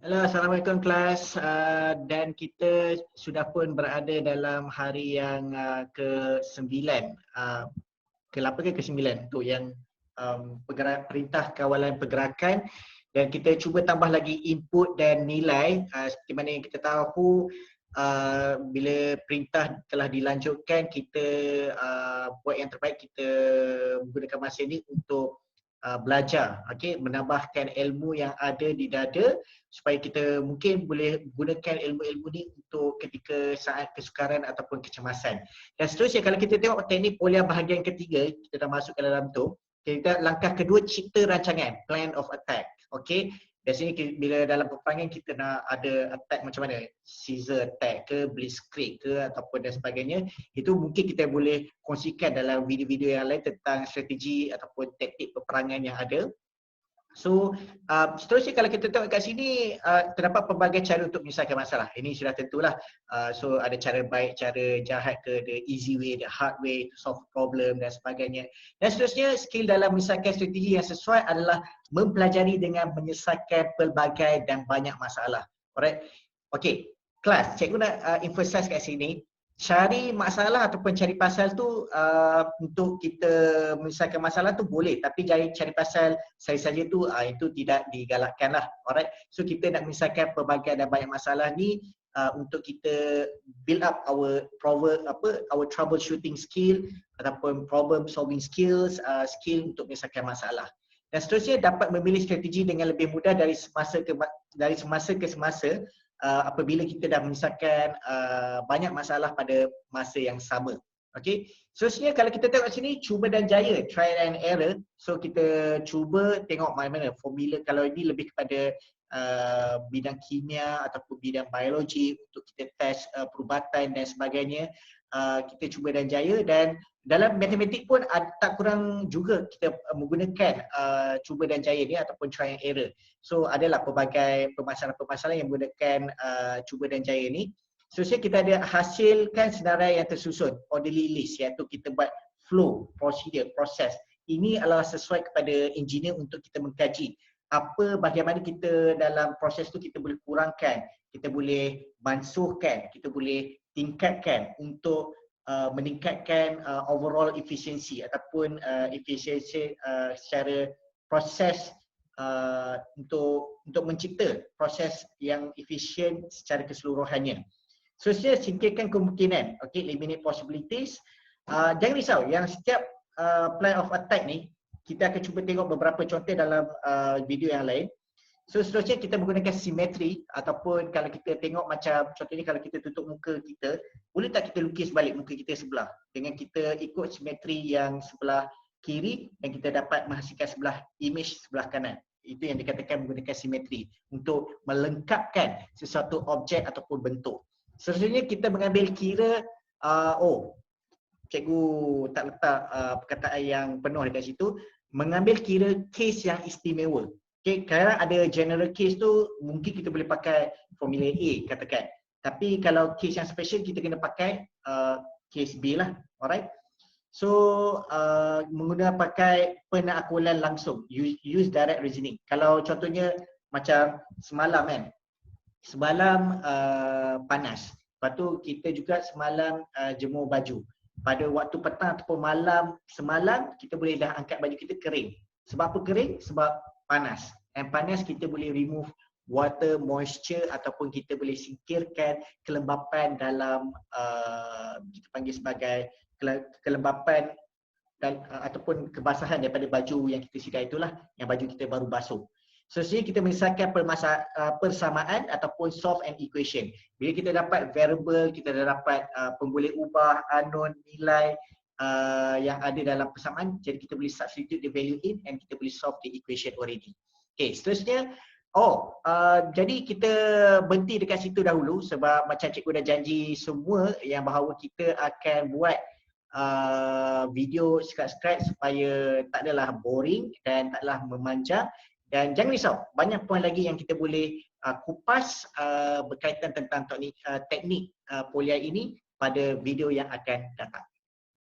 Halo, Assalamualaikum kelas. Dan kita sudah pun berada dalam hari yang ke-9. Ke-8 ke ke-9 untuk yang perintah kawalan pergerakan, dan kita cuba tambah lagi input dan nilai. Seperti mana yang kita tahu, bila perintah telah dilanjutkan, kita buat yang terbaik. Kita menggunakan masa ini untuk belajar, menambahkan ilmu yang ada di dada supaya kita mungkin boleh gunakan ilmu-ilmu ni untuk ketika saat kesukaran ataupun kecemasan. Dan seterusnya, kalau kita tengok teknik Polya bahagian ketiga, kita dah masuk ke dalam tu. Kita langkah kedua, cipta rancangan, plan of attack. Okey. Dari sini bila dalam peperangan kita nak ada attack macam mana, Caesar attack ke, blitzkrieg ke ataupun dan sebagainya, itu mungkin kita boleh kongsikan dalam video-video yang lain tentang strategi ataupun taktik peperangan yang ada. So, seterusnya kalau kita tengok kat sini, terdapat pelbagai cara untuk menyelesaikan masalah. Ini sudah tentulah. So, ada cara baik, cara jahat ke, the easy way, the hard way to solve problem dan sebagainya. Dan seterusnya, skill dalam menyelesaikan strategi yang sesuai adalah mempelajari dengan menyelesaikan pelbagai dan banyak masalah. Alright? Okay, kelas, cikgu nak emphasize kat sini. Cari masalah ataupun cari pasal tu untuk kita menyelesaikan masalah tu boleh, tapi cari pasal saja tu itu tidak digalakkan lah. Alright, so kita nak menyelesaikan pelbagai dan banyak masalah ni untuk kita build up our troubleshooting skill ataupun problem solving skills, skill untuk menyelesaikan masalah. Dan seterusnya, dapat memilih strategi dengan lebih mudah dari semasa ke semasa apabila kita dah menyelesaikan banyak masalah pada masa yang sama. Okey. Seterusnya, kalau kita tengok sini, cuba dan jaya, trial and error. So kita cuba tengok mana-mana formula. Kalau ini lebih kepada bidang kimia ataupun bidang biologi untuk kita test perubatan dan sebagainya, kita cuba dan jaya. Dan dalam matematik pun tak kurang juga kita menggunakan cuba dan jaya ni ataupun try and error. So adalah pelbagai permasalahan-permasalahan yang menggunakan cuba dan jaya ni. Seterusnya, kita ada hasilkan senarai yang tersusun, orderly list, iaitu kita buat flow, procedure, proses. Ini adalah sesuai kepada engineer untuk kita mengkaji bagaimana kita dalam proses tu kita boleh kurangkan, kita boleh mansuhkan, kita boleh tingkatkan untuk meningkatkan overall efisiensi ataupun efisiensi secara proses untuk mencipta proses yang efisien secara keseluruhannya. Seterusnya, singkirkan kemungkinan, eliminate possibilities. Jangan risau, yang setiap plan of attack ni kita akan cuba tengok beberapa contoh dalam video yang lain. So, seterusnya kita menggunakan simetri, ataupun kalau kita tengok macam contohnya kalau kita tutup muka kita, boleh tak kita lukis balik muka kita sebelah dengan kita ikut simetri yang sebelah kiri dan kita dapat menghasilkan image sebelah kanan. Itu yang dikatakan menggunakan simetri untuk melengkapkan sesuatu objek ataupun bentuk. Seterusnya, kita mengambil kira, cikgu tak letak perkataan yang penuh dekat situ, mengambil kira kes yang istimewa. Okay, kadang ada general case tu mungkin kita boleh pakai formula A katakan. Tapi kalau case yang special kita kena pakai case B lah. Alright. So pakai penakwalan langsung, use direct reasoning. Kalau contohnya macam semalam kan. Semalam panas. Lepas tu kita juga semalam jemur baju. Pada waktu petang ataupun malam semalam kita boleh dah angkat baju kita kering. Sebab apa kering? Sebab panas. And panas kita boleh remove water moisture ataupun kita boleh singkirkan kelembapan dalam kita panggil sebagai kelembapan ataupun kebasahan daripada baju yang kita sedia itulah, yang baju kita baru basuh. Seterusnya, kita menyelesaikan persamaan ataupun solve an equation. Bila kita dapat variable, kita dah dapat pemboleh ubah, unknown, nilai yang ada dalam persamaan, jadi kita boleh substitute the value in and kita boleh solve the equation already. Okay, seterusnya, jadi kita berhenti dekat situ dahulu sebab macam cikgu dah janji semua yang bahawa kita akan buat video subscribe supaya tak adalah boring dan taklah memanjang. Dan jangan risau, banyak poin lagi yang kita boleh kupas berkaitan tentang teknik Polya ini pada video yang akan datang.